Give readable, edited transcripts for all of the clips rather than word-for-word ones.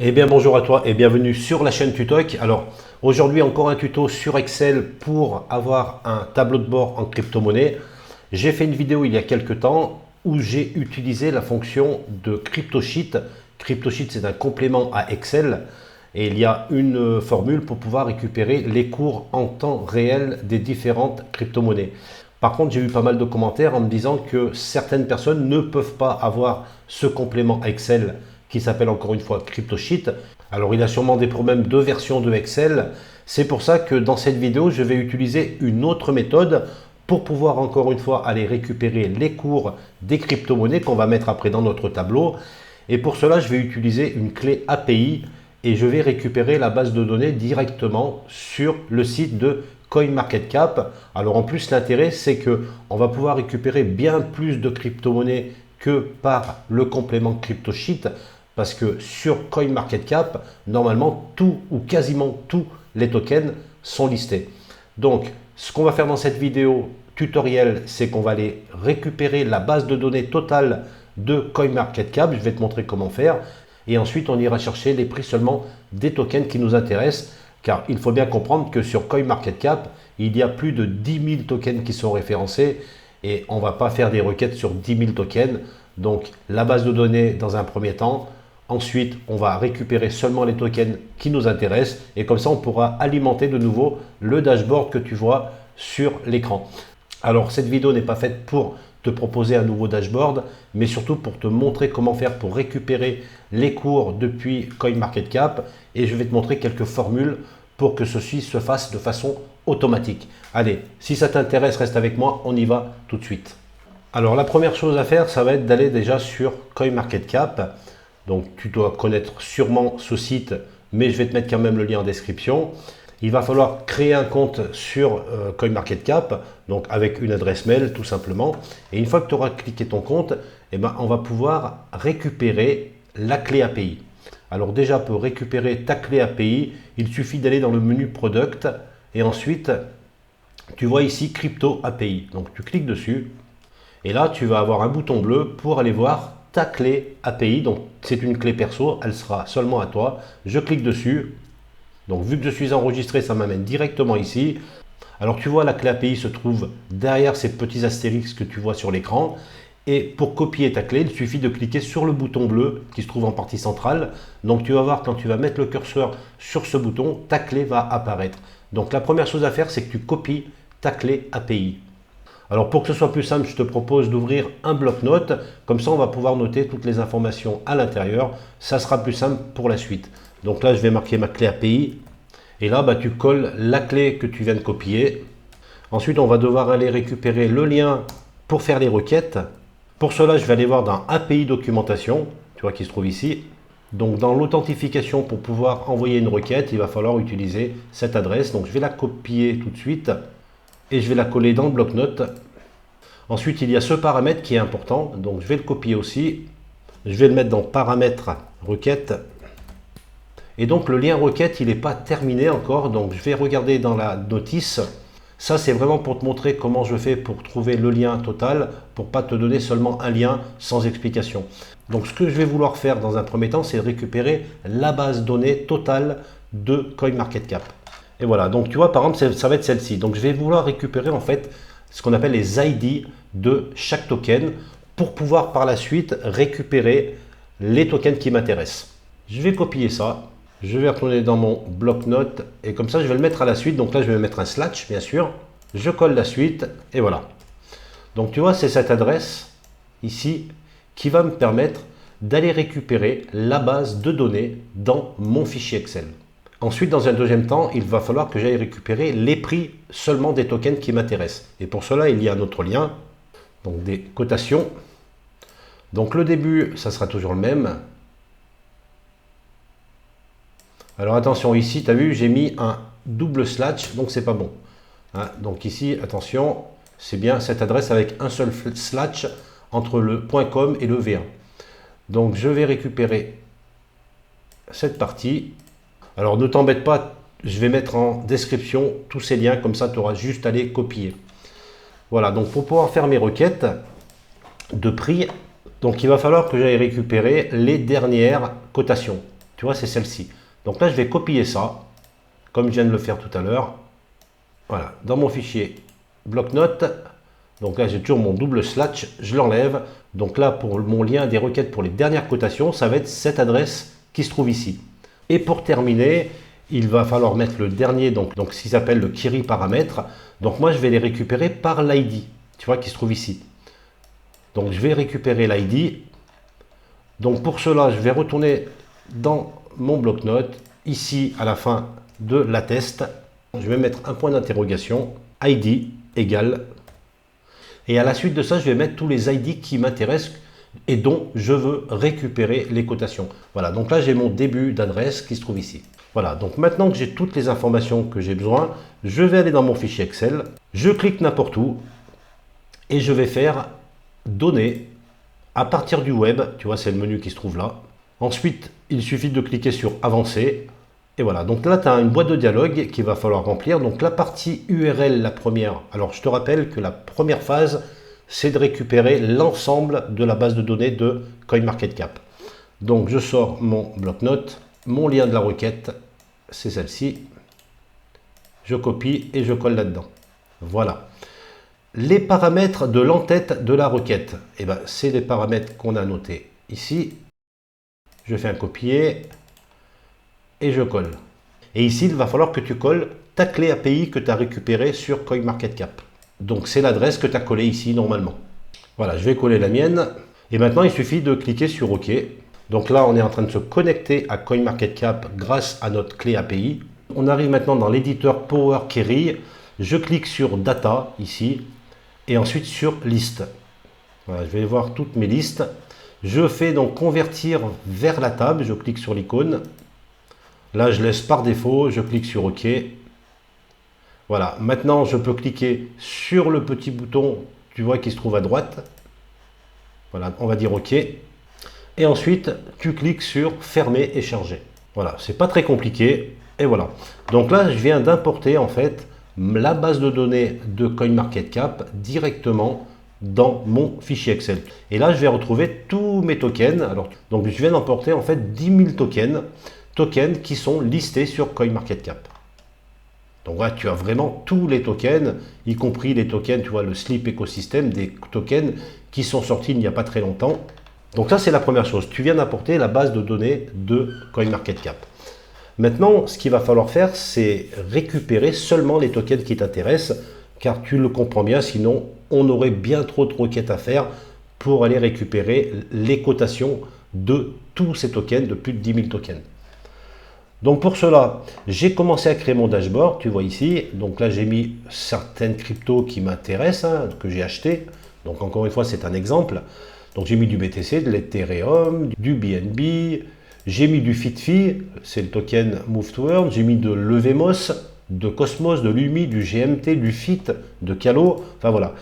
Eh bien bonjour à toi et bienvenue sur la chaîne Tutoc. Alors aujourd'hui encore un tuto sur Excel pour avoir un tableau de bord en crypto-monnaie. J'ai fait une vidéo il y a quelques temps où j'ai utilisé la fonction de CryptoSheet. CryptoSheet c'est un complément à Excel et il y a une formule pour pouvoir récupérer les cours en temps réel des différentes crypto-monnaies. Par contre, j'ai eu pas mal de commentaires en me disant que certaines personnes ne peuvent pas avoir ce complément Excel qui s'appelle encore une fois CryptoSheet. Alors il a sûrement des problèmes de version de Excel. C'est pour ça que dans cette vidéo, je vais utiliser une autre méthode pour pouvoir encore une fois aller récupérer les cours des crypto-monnaies qu'on va mettre après dans notre tableau. Et pour cela, je vais utiliser une clé API et je vais récupérer la base de données directement sur le site de CoinMarketCap. Alors en plus, l'intérêt, c'est que on va pouvoir récupérer bien plus de crypto-monnaies que par le complément CryptoSheet. Parce que sur CoinMarketCap, normalement, tout ou quasiment tous les tokens sont listés. Donc, ce qu'on va faire dans cette vidéo tutoriel, c'est qu'on va aller récupérer la base de données totale de CoinMarketCap. Je vais te montrer comment faire. Et ensuite, on ira chercher les prix seulement des tokens qui nous intéressent. Car il faut bien comprendre que sur CoinMarketCap, il y a plus de 10 000 tokens qui sont référencés. Et on ne va pas faire des requêtes sur 10 000 tokens. Donc, la base de données dans un premier temps. Ensuite, on va récupérer seulement les tokens qui nous intéressent et comme ça, on pourra alimenter de nouveau le dashboard que tu vois sur l'écran. Alors, cette vidéo n'est pas faite pour te proposer un nouveau dashboard, mais surtout pour te montrer comment faire pour récupérer les cours depuis CoinMarketCap et je vais te montrer quelques formules pour que ceci se fasse de façon automatique. Allez, si ça t'intéresse, reste avec moi, on y va tout de suite. Alors, la première chose à faire, ça va être d'aller déjà sur CoinMarketCap. Donc tu dois connaître sûrement ce site, mais je vais te mettre quand même le lien en description. Il va falloir créer un compte sur CoinMarketCap, donc avec une adresse mail tout simplement. Et une fois que tu auras cliqué ton compte, eh ben, on va pouvoir récupérer la clé API. Alors déjà pour récupérer ta clé API, il suffit d'aller dans le menu Product et ensuite tu vois ici Crypto API. Donc tu cliques dessus et là tu vas avoir un bouton bleu pour aller voir ta clé API, donc c'est une clé perso, elle sera seulement à toi. Je clique dessus, donc vu que je suis enregistré, ça m'amène directement ici. Alors tu vois, la clé API se trouve derrière ces petits astérix que tu vois sur l'écran. Et pour copier ta clé, il suffit de cliquer sur le bouton bleu qui se trouve en partie centrale. Donc tu vas voir, quand tu vas mettre le curseur sur ce bouton, ta clé va apparaître. Donc la première chose à faire, c'est que tu copies ta clé API. Alors pour que ce soit plus simple, je te propose d'ouvrir un bloc-notes. Comme ça, on va pouvoir noter toutes les informations à l'intérieur. Ça sera plus simple pour la suite. Donc là, je vais marquer ma clé API. Et là, tu colles la clé que tu viens de copier. Ensuite, on va devoir aller récupérer le lien pour faire les requêtes. Pour cela, je vais aller voir dans API documentation, tu vois, qui se trouve ici. Donc dans l'authentification, pour pouvoir envoyer une requête, il va falloir utiliser cette adresse. Donc je vais la copier tout de suite. Et je vais la coller dans le bloc-notes. Ensuite, il y a ce paramètre qui est important, donc je vais le copier aussi. Je vais le mettre dans paramètres requête. Et donc le lien requête, il n'est pas terminé encore, donc je vais regarder dans la notice. Ça, c'est vraiment pour te montrer comment je fais pour trouver le lien total, pour ne pas te donner seulement un lien sans explication. Donc ce que je vais vouloir faire dans un premier temps, c'est récupérer la base donnée totale de CoinMarketCap. Et voilà, donc tu vois, par exemple, ça va être celle-ci. Donc je vais vouloir récupérer en fait ce qu'on appelle les ID de chaque token pour pouvoir par la suite récupérer les tokens qui m'intéressent. Je vais copier ça, je vais retourner dans mon bloc-notes et comme ça je vais le mettre à la suite. Donc là je vais mettre un slash bien sûr, je colle la suite et voilà. Donc tu vois, c'est cette adresse ici qui va me permettre d'aller récupérer la base de données dans mon fichier Excel. Ensuite, dans un deuxième temps, il va falloir que j'aille récupérer les prix seulement des tokens qui m'intéressent. Et pour cela, il y a un autre lien, donc des cotations. Donc le début, ça sera toujours le même. Alors attention, ici, tu as vu, j'ai mis un double slash, donc c'est pas bon. Hein, donc ici, attention, c'est bien cette adresse avec un seul slash entre le .com et le V1. Donc je vais récupérer cette partie. Alors ne t'embête pas, je vais mettre en description tous ces liens, comme ça tu auras juste à les copier. Voilà, donc pour pouvoir faire mes requêtes de prix, donc il va falloir que j'aille récupérer les dernières cotations. Tu vois, c'est celle-ci. Donc là, je vais copier ça, comme je viens de le faire tout à l'heure. Voilà, dans mon fichier bloc-notes. Donc là, j'ai toujours mon double slash, je l'enlève. Donc là, pour mon lien des requêtes pour les dernières cotations, ça va être cette adresse qui se trouve ici. Et pour terminer, il va falloir mettre le dernier, donc ce qui s'appelle le query paramètre. Donc moi, je vais les récupérer par l'ID, tu vois, qui se trouve ici. Donc je vais récupérer l'ID. Donc pour cela, je vais retourner dans mon bloc-notes, ici à la fin de la test. Je vais mettre un point d'interrogation, ID égale. Et à la suite de ça, je vais mettre tous les ID qui m'intéressent et dont je veux récupérer les cotations. Voilà, donc là j'ai mon début d'adresse qui se trouve ici. Voilà, donc maintenant que j'ai toutes les informations que j'ai besoin, je vais aller dans mon fichier Excel, je clique n'importe où et je vais faire données à partir du web. Tu vois, c'est le menu qui se trouve là. Ensuite, il suffit de cliquer sur avancer. Et voilà, donc là, tu as une boîte de dialogue qu'il va falloir remplir. Donc la partie URL, la première. Alors, je te rappelle que la première phase, c'est de récupérer l'ensemble de la base de données de CoinMarketCap. Donc, je sors mon bloc-notes, mon lien de la requête, c'est celle-ci. Je copie et je colle là-dedans. Voilà. Les paramètres de l'entête de la requête, eh ben, c'est les paramètres qu'on a notés ici. Je fais un copier et je colle. Et ici, il va falloir que tu colles ta clé API que tu as récupérée sur CoinMarketCap. Donc, c'est l'adresse que tu as collée ici normalement. Voilà, je vais coller la mienne. Et maintenant, il suffit de cliquer sur OK. Donc là, on est en train de se connecter à CoinMarketCap grâce à notre clé API. On arrive maintenant dans l'éditeur Power Query. Je clique sur Data ici et ensuite sur Liste. Voilà, je vais voir toutes mes listes. Je fais donc convertir vers la table. Je clique sur l'icône. Là, je laisse par défaut. Je clique sur OK. Voilà, maintenant, je peux cliquer sur le petit bouton, tu vois, qui se trouve à droite. Voilà, on va dire OK. Et ensuite, tu cliques sur fermer et charger. Voilà, c'est pas très compliqué. Et voilà. Donc là, je viens d'importer en fait la base de données de CoinMarketCap directement dans mon fichier Excel. Et là, je vais retrouver tous mes tokens. Alors, donc je viens d'emporter en fait 10 000 tokens qui sont listés sur CoinMarketCap. Donc là, tu as vraiment tous les tokens, y compris les tokens, tu vois, le Sleep écosystème, des tokens qui sont sortis il n'y a pas très longtemps. Donc ça, c'est la première chose. Tu viens d'apporter la base de données de CoinMarketCap. Maintenant, ce qu'il va falloir faire, c'est récupérer seulement les tokens qui t'intéressent, car tu le comprends bien, sinon on aurait bien trop de requêtes à faire pour aller récupérer les cotations de tous ces tokens, de plus de 10 000 tokens. Donc pour cela, j'ai commencé à créer mon dashboard, tu vois ici. Donc là, j'ai mis certaines cryptos qui m'intéressent, hein, que j'ai acheté. Donc encore une fois, c'est un exemple. Donc j'ai mis du BTC, de l'Ethereum, du BNB, j'ai mis du FitFi, c'est le token Move to Earn, j'ai mis de l'EVMOS, de Cosmos, de Lumi, du GMT, du FIT, de Calo, enfin voilà.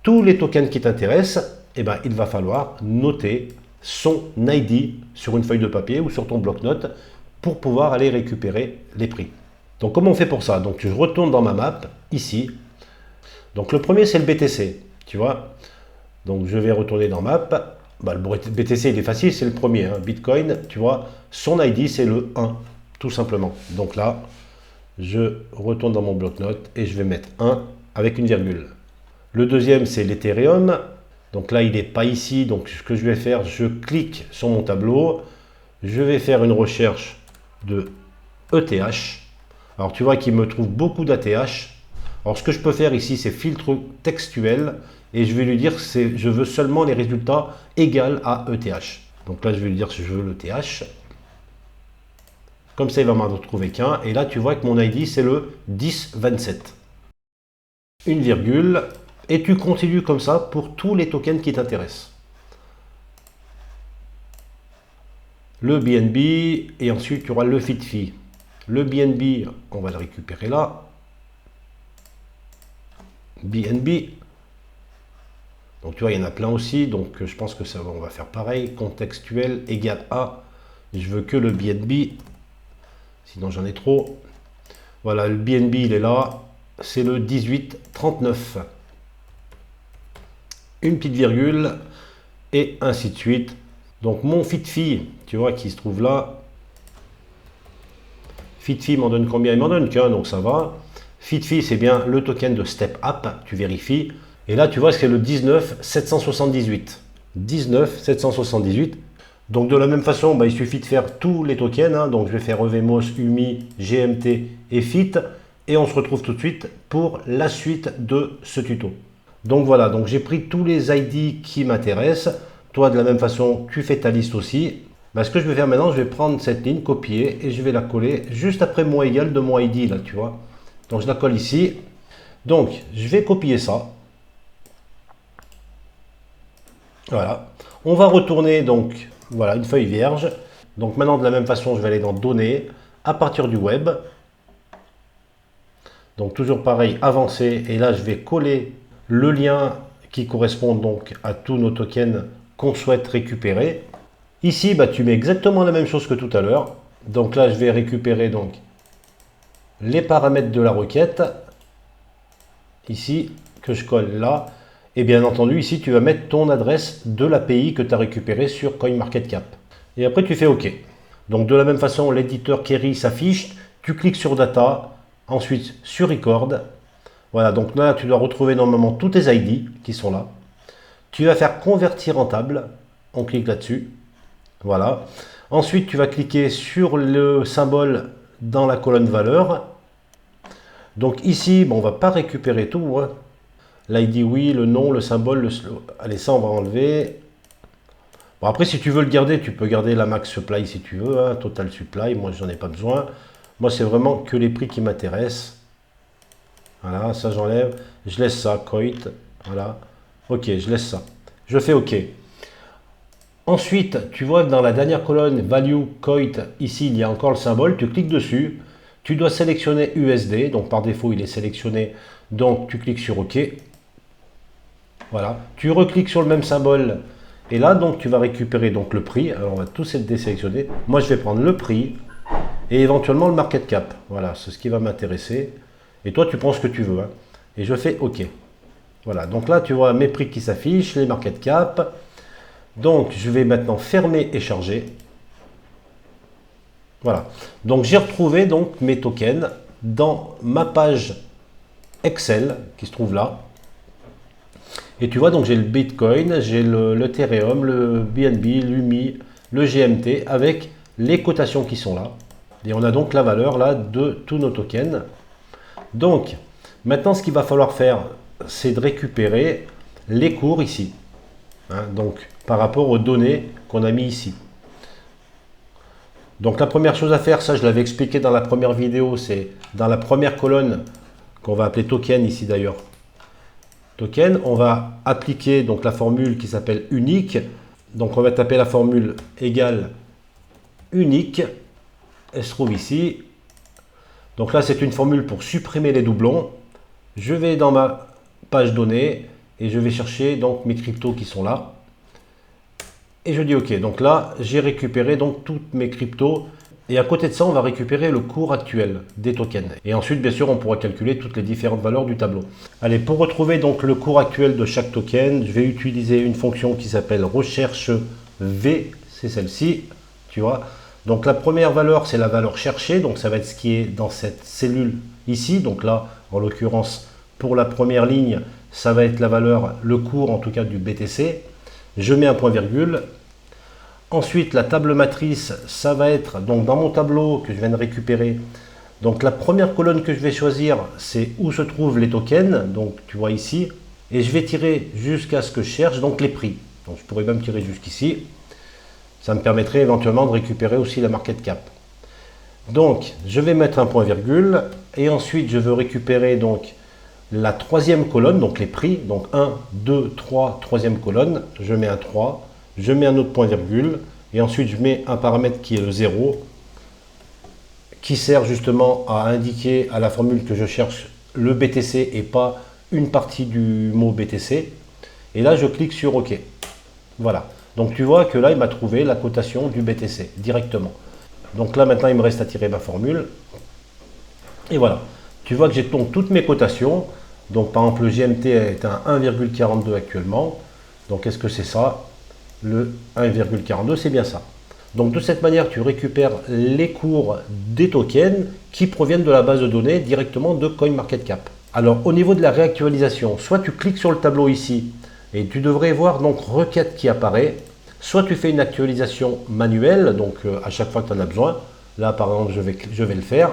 Tous les tokens qui t'intéressent, eh ben, il va falloir noter son ID sur une feuille de papier ou sur ton bloc-notes pour pouvoir aller récupérer les prix. Donc comment on fait pour ça? Donc je retourne dans ma map, ici. Donc le premier c'est le BTC, tu vois. Donc je vais retourner dans map. Bah, le BTC il est facile, c'est le premier. Hein. Bitcoin, tu vois, son ID c'est le 1, tout simplement. Donc là, je retourne dans mon bloc-notes et je vais mettre 1 avec une virgule. Le deuxième c'est l'Ethereum. Donc là il n'est pas ici, donc ce que je vais faire, je clique sur mon tableau. Je vais faire une recherche de ETH. Alors tu vois qu'il me trouve beaucoup d'ATH. Alors ce que je peux faire ici, c'est filtre textuel et je vais lui dire que je veux seulement les résultats égaux à ETH. Donc là, je vais lui dire que je veux l'ETH. Comme ça, il va m'en retrouver qu'un. Et là, tu vois que mon ID, c'est le 1027. Une virgule. Et tu continues comme ça pour tous les tokens qui t'intéressent. Le BNB et ensuite, tu auras le FitFi. Le BNB, on va le récupérer là. BNB. Donc tu vois, il y en a plein aussi, donc je pense que ça, on va faire pareil. Contextuel égale à, je veux que le BNB, sinon j'en ai trop. Voilà, le BNB il est là, c'est le 1839. Une petite virgule, et ainsi de suite. Donc mon FitFi, tu vois, qui se trouve là, FitFi m'en donne combien? Il m'en donne qu'un, donc ça va. FitFi, c'est bien le token de StepApp, tu vérifies. Et là, tu vois, c'est le 19778. 19778. Donc de la même façon, il suffit de faire tous les tokens. Hein. Donc je vais faire EVMOS, UMI, GMT et FIT. Et on se retrouve tout de suite pour la suite de ce tuto. Donc voilà, donc j'ai pris tous les ID qui m'intéressent. Toi, de la même façon, tu fais ta liste aussi. Ce que je vais faire maintenant, je vais prendre cette ligne, copier, et je vais la coller juste après mon égal de mon ID, là, tu vois. Donc je la colle ici. Donc, je vais copier ça. Voilà. On va retourner, donc, voilà, une feuille vierge. Donc maintenant, de la même façon, je vais aller dans Données, à partir du web. Donc toujours pareil, avancer, et là, je vais coller le lien qui correspond donc à tous nos tokens qu'on souhaite récupérer. Ici, tu mets exactement la même chose que tout à l'heure. Donc là, je vais récupérer donc les paramètres de la requête. Ici, que je colle là. Et bien entendu, ici, tu vas mettre ton adresse de l'API que tu as récupéré sur CoinMarketCap. Et après, tu fais OK. Donc de la même façon, l'éditeur query s'affiche. Tu cliques sur Data, ensuite sur Record. Voilà, donc là, tu dois retrouver normalement tous tes ID qui sont là. Tu vas faire convertir en table. On clique là-dessus. Voilà. Ensuite, tu vas cliquer sur le symbole dans la colonne valeur. Donc ici, on ne va pas récupérer tout. Hein. L'ID, oui, le nom, le symbole, allez, ça, on va enlever. Bon, après, si tu veux le garder, tu peux garder la max supply si tu veux. Hein, total supply, moi, j'en ai pas besoin. Moi, c'est vraiment que les prix qui m'intéressent. Voilà, ça, j'enlève. Je laisse ça, coit. Voilà. OK, je laisse ça. Je fais OK. Ensuite, tu vois que dans la dernière colonne Value Coit, ici, il y a encore le symbole. Tu cliques dessus. Tu dois sélectionner USD. Donc, par défaut, il est sélectionné. Donc, tu cliques sur OK. Voilà. Tu recliques sur le même symbole. Et là, donc, tu vas récupérer donc, le prix. Alors, on va tous être désélectionnés. Moi, je vais prendre le prix et éventuellement le market cap. Voilà, c'est ce qui va m'intéresser. Et toi, tu prends ce que tu veux. Hein. Et je fais OK. Voilà. Donc là, tu vois mes prix qui s'affichent, les market cap. Donc, je vais maintenant fermer et charger. Voilà. Donc, j'ai retrouvé donc mes tokens dans ma page Excel qui se trouve là. Et tu vois, donc j'ai le Bitcoin, j'ai l'Ethereum, le BNB, l'UMI, le GMT avec les cotations qui sont là. Et on a donc la valeur là de tous nos tokens. Donc, maintenant, ce qu'il va falloir faire, c'est de récupérer les cours ici. Hein, donc, par rapport aux données qu'on a mis ici. Donc, la première chose à faire, ça je l'avais expliqué dans la première vidéo, c'est dans la première colonne qu'on va appeler token ici d'ailleurs. Token, on va appliquer donc la formule qui s'appelle unique. Donc, on va taper la formule égale unique. Elle se trouve ici. Donc là, c'est une formule pour supprimer les doublons. Je vais dans ma page données et je vais chercher donc mes cryptos qui sont là. Et je dis OK. Donc là, j'ai récupéré donc toutes mes cryptos. Et à côté de ça, on va récupérer le cours actuel des tokens. Et ensuite, bien sûr, on pourra calculer toutes les différentes valeurs du tableau. Allez, pour retrouver donc le cours actuel de chaque token, je vais utiliser une fonction qui s'appelle recherche V. C'est celle-ci, tu vois. Donc la première valeur, c'est la valeur cherchée. Donc ça va être ce qui est dans cette cellule ici. Donc là, en l'occurrence, pour la première ligne, ça va être la valeur, le cours en tout cas du BTC. Je mets un point virgule. Ensuite, la table matrice, ça va être donc dans mon tableau que je viens de récupérer. Donc la première colonne que je vais choisir, c'est où se trouvent les tokens. Donc tu vois ici. Et je vais tirer jusqu'à ce que je cherche, donc les prix. Donc je pourrais même tirer jusqu'ici. Ça me permettrait éventuellement de récupérer aussi la market cap. Donc je vais mettre un point virgule. Et ensuite, je veux récupérer donc la troisième colonne, donc les prix. Donc 1, 2, 3, troisième colonne. Je mets un 3. Je mets un autre point virgule et ensuite je mets un paramètre qui est le 0 qui sert justement à indiquer à la formule que je cherche le BTC et pas une partie du mot BTC. Et là je clique sur OK. Voilà. Donc tu vois que là il m'a trouvé la cotation du BTC directement. Donc là maintenant il me reste à tirer ma formule. Et voilà. Tu vois que j'ai donc toutes mes cotations. Donc par exemple le GMT est à 1,42 actuellement. Donc est-ce que c'est ça? Le 1,42, c'est bien ça. Donc de cette manière, tu récupères les cours des tokens qui proviennent de la base de données directement de CoinMarketCap. Alors au niveau de la réactualisation, soit tu cliques sur le tableau ici et tu devrais voir donc requête qui apparaît, soit tu fais une actualisation manuelle, donc à chaque fois que tu en as besoin. Là par exemple je vais le faire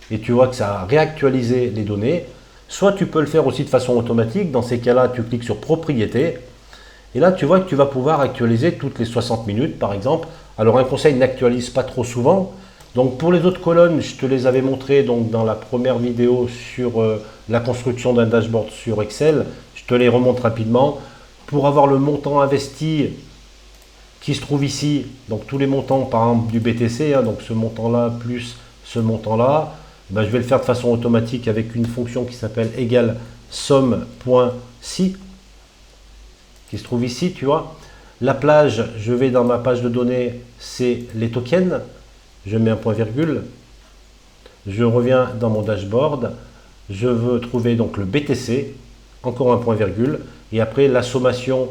et tu vois que ça a réactualisé les données. Soit tu peux le faire aussi de façon automatique, dans ces cas-là tu cliques sur propriété et là tu vois que tu vas pouvoir actualiser toutes les 60 minutes par exemple. Alors un conseil, n'actualise pas trop souvent. Donc pour les autres colonnes, je te les avais montrées donc dans la première vidéo sur la construction d'un dashboard sur Excel. Je te les remonte rapidement. Pour avoir le montant investi qui se trouve ici, donc tous les montants par exemple du BTC, hein, donc ce montant-là plus ce montant-là, ben, je vais le faire de façon automatique avec une fonction qui s'appelle égale somme.si qui se trouve ici, tu vois. La plage, je vais dans ma page de données, c'est les tokens. Je mets un point virgule. Je reviens dans mon dashboard. Je veux trouver donc le BTC. Encore un point virgule. Et après, la sommation,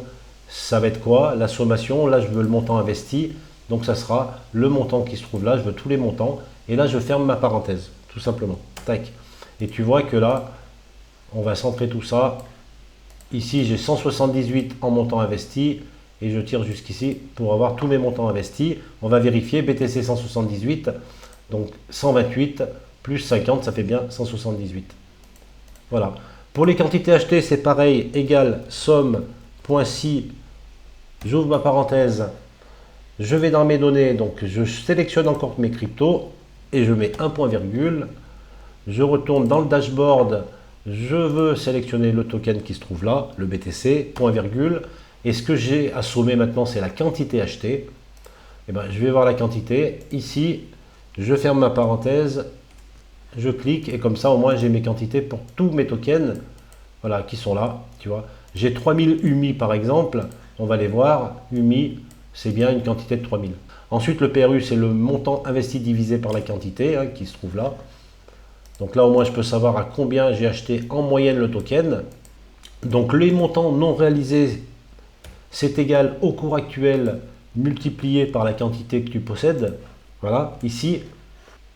ça va être quoi? La sommation, là, je veux le montant investi. Donc, ça sera le montant qui se trouve là. Je veux tous les montants. Et là, je ferme ma parenthèse, tout simplement. Tac. Et tu vois que là, on va centrer tout ça. Ici, j'ai 178 en montant investi. Et je tire jusqu'ici pour avoir tous mes montants investis. On va vérifier BTC 178, donc 128 plus 50, ça fait bien 178. Voilà. Pour les quantités achetées, c'est pareil, égal somme.si, j'ouvre ma parenthèse, je vais dans mes données, donc je sélectionne encore mes cryptos et je mets un point virgule. Je retourne dans le dashboard, je veux sélectionner le token qui se trouve là, le BTC, point virgule. Et ce que j'ai à sommer maintenant, c'est la quantité achetée. Et ben, je vais voir la quantité. Ici, je ferme ma parenthèse, je clique et comme ça, au moins, j'ai mes quantités pour tous mes tokens, voilà, qui sont là. Tu vois, j'ai 3000 UMI par exemple. On va les voir. UMI, c'est bien une quantité de 3000. Ensuite, le PRU, c'est le montant investi divisé par la quantité hein, qui se trouve là. Donc là, au moins, je peux savoir à combien j'ai acheté en moyenne le token. Donc les montants non réalisés, c'est égal au cours actuel multiplié par la quantité que tu possèdes. Voilà, ici.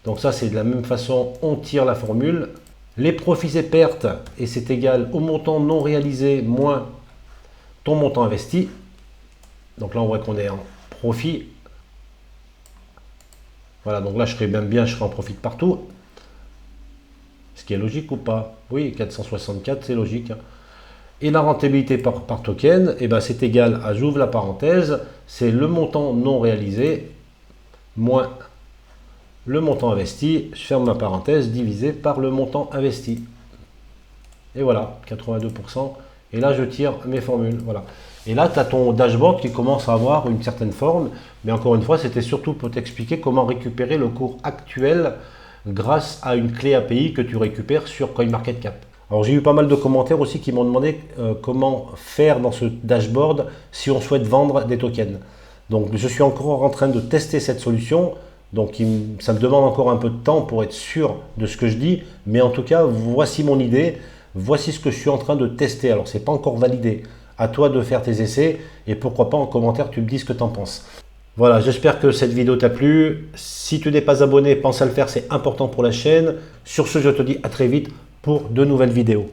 Donc ça, c'est de la même façon, on tire la formule. Les profits et pertes, et c'est égal au montant non réalisé moins ton montant investi. Donc là, on voit qu'on est en profit. Voilà, donc là, je serai même bien, je serai en profit partout. Ce qui est logique ou pas? Oui, 464, c'est logique. Et la rentabilité par token, eh ben, c'est égal à, j'ouvre la parenthèse, c'est le montant non réalisé moins le montant investi, je ferme ma parenthèse, divisé par le montant investi. Et voilà, 82%. Et là, je tire mes formules. Voilà. Et là, tu as ton dashboard qui commence à avoir une certaine forme. Mais encore une fois, c'était surtout pour t'expliquer comment récupérer le cours actuel grâce à une clé API que tu récupères sur CoinMarketCap. Alors j'ai eu pas mal de commentaires aussi qui m'ont demandé comment faire dans ce dashboard si on souhaite vendre des tokens. Donc je suis encore en train de tester cette solution, donc ça me demande encore un peu de temps pour être sûr de ce que je dis, mais en tout cas voici mon idée, voici ce que je suis en train de tester. Alors c'est pas encore validé, à toi de faire tes essais et pourquoi pas en commentaire tu me dis ce que tu en penses. Voilà, j'espère que cette vidéo t'a plu. Si tu n'es pas abonné, pense à le faire, c'est important pour la chaîne. Sur ce, je te dis à très vite pour de nouvelles vidéos.